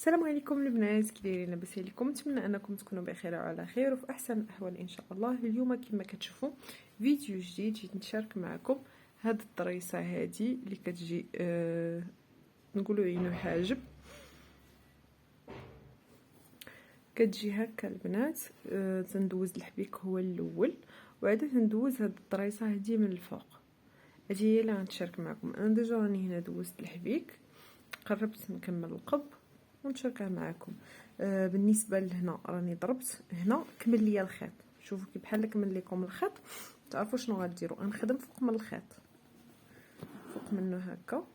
السلام عليكم البنات، كي دايرين؟ لاباس عليكم؟ نتمنى انكم تكونوا بخير وعلى خير وفي احسن الاحوال ان شاء الله. اليوم كما كتشوفوا فيديو جديد جيت نشارك معكم هاد الطريصه هادي اللي كتجي نقولوا عينو حاجب. كتجي هكا البنات. تندوز الحبيك هو الاول وعاد تندوز هاد الطريصه هادي من الفوق. هادي هي اللي غنشارك معكم. انا ديجا راني هنا دوزت الحبيك، قربت نكمل القب ونشاركها معكم. بالنسبه لهنا راني ضربت هنا كمل ليا الخيط. شوفوا كي بحال كمل لكم الخيط تعرفوا شنو غديروا. غنخدم فوق من الخيط، فوق منه هكا،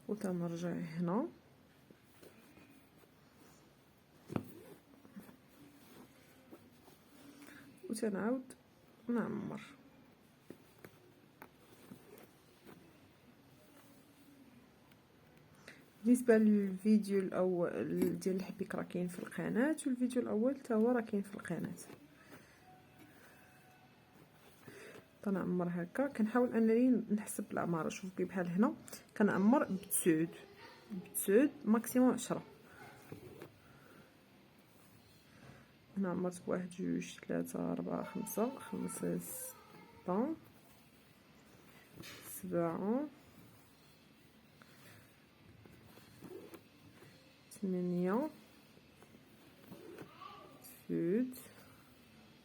وتنرجع هنا وتنعاود نعمر. بالنسبه للفيديو الاول ديال الحبيك راه كاين في القناه، والفيديو الاول حتى هو راه كاين في القناه. تنعمر هكا، كنحاول انني نحسب العماره. شوفوا كي بحال هنا كنعمر بتسود ماكسيموم 10. هنا عمرت بواحد جوج ثلاثة أربعة خمسة، 6 7 8 9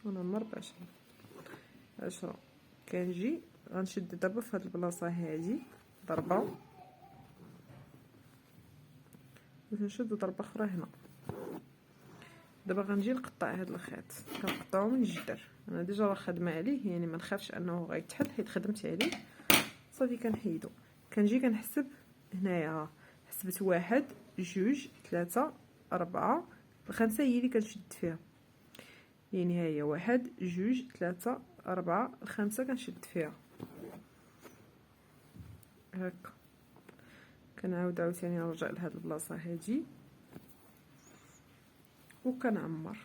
ونعمر ب10. كنجي غنشد دابا في هاد البلاصه هادي ضربه ونشد ضربه اخرى هنا. دابا غنجي نقطع هاد الخيط، كنقطعو من الجدر. انا ديجا راه خدمه عليه، يعني ما نخافش انه غيتحل حيت خدمت عليه صافي. كنحيدو كنجي كنحسب هنايا. حسبت 1 2 3 4 5 هي اللي كنشد فيها، يعني ها هي 1 2 3 4 5 كنشد فيها هكا. كنعاود عاوتاني نرجع لهاد البلاصه هادي وكنعمر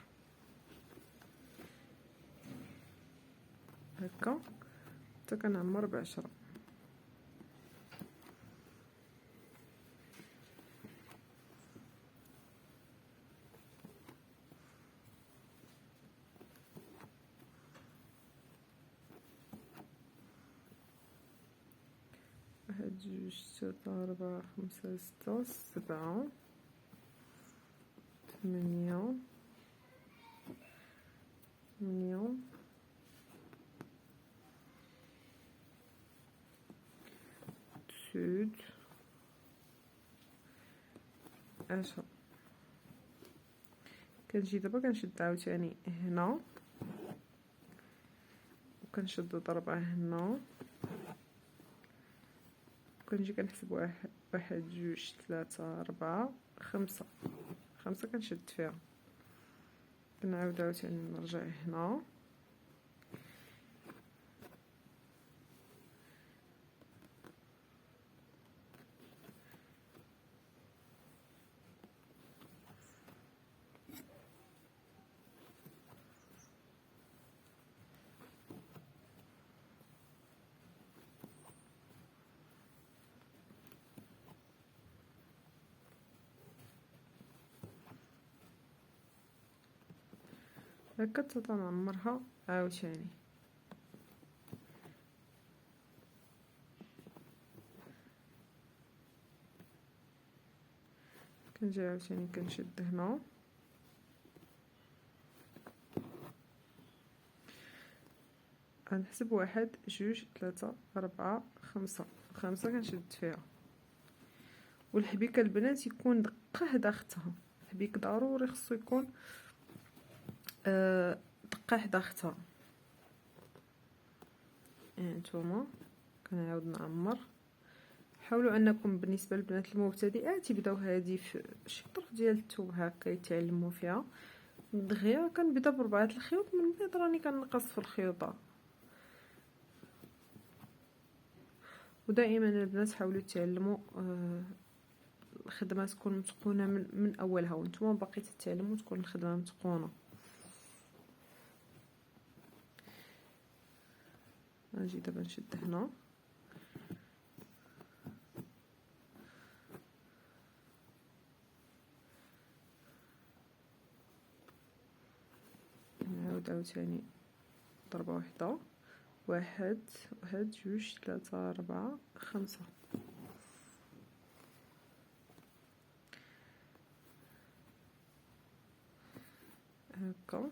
هكا حتى كنعمر ب10. واحد جوج ثلاثة أربعة خمسة ستة 7 8 9 10. كنجي دابا كنشد عاوتاني هنا وكنشد ضربة هنا، كنجي كنحسب 1 جوج 3 4 5 كنشد فيها. كنعاود عاوتاني نرجع هنا هكا حتى تنعمرها عاوتاني. كنجي عاوتاني كنشد هنا غنحسب 1 2 3 4 5 كنشد فيها. والحبيكه البنات يكون دقه حدا اختها. الحبيك ضروري خصو يكون دقه حدا اختها. نتوما كنعاود نعمر. حاولوا انكم بالنسبه للبنات المبتدئات يبداو هذه في شي طرف ديال الثوب هكا يتعلموا فيها. دغيا كنبدا ب4 الخيوط، من بعد راني كنقص في الخيوطه. ودائما البنات حاولوا تعلموا الخدمه تكون متقونه من اولها، وانتم باقي تتعلموا تكون الخدمه متقونه. نجي دابا نشد هنا نعاود عاوتاني ضربة وحدة، واحد جوج 3 4 5 هكا.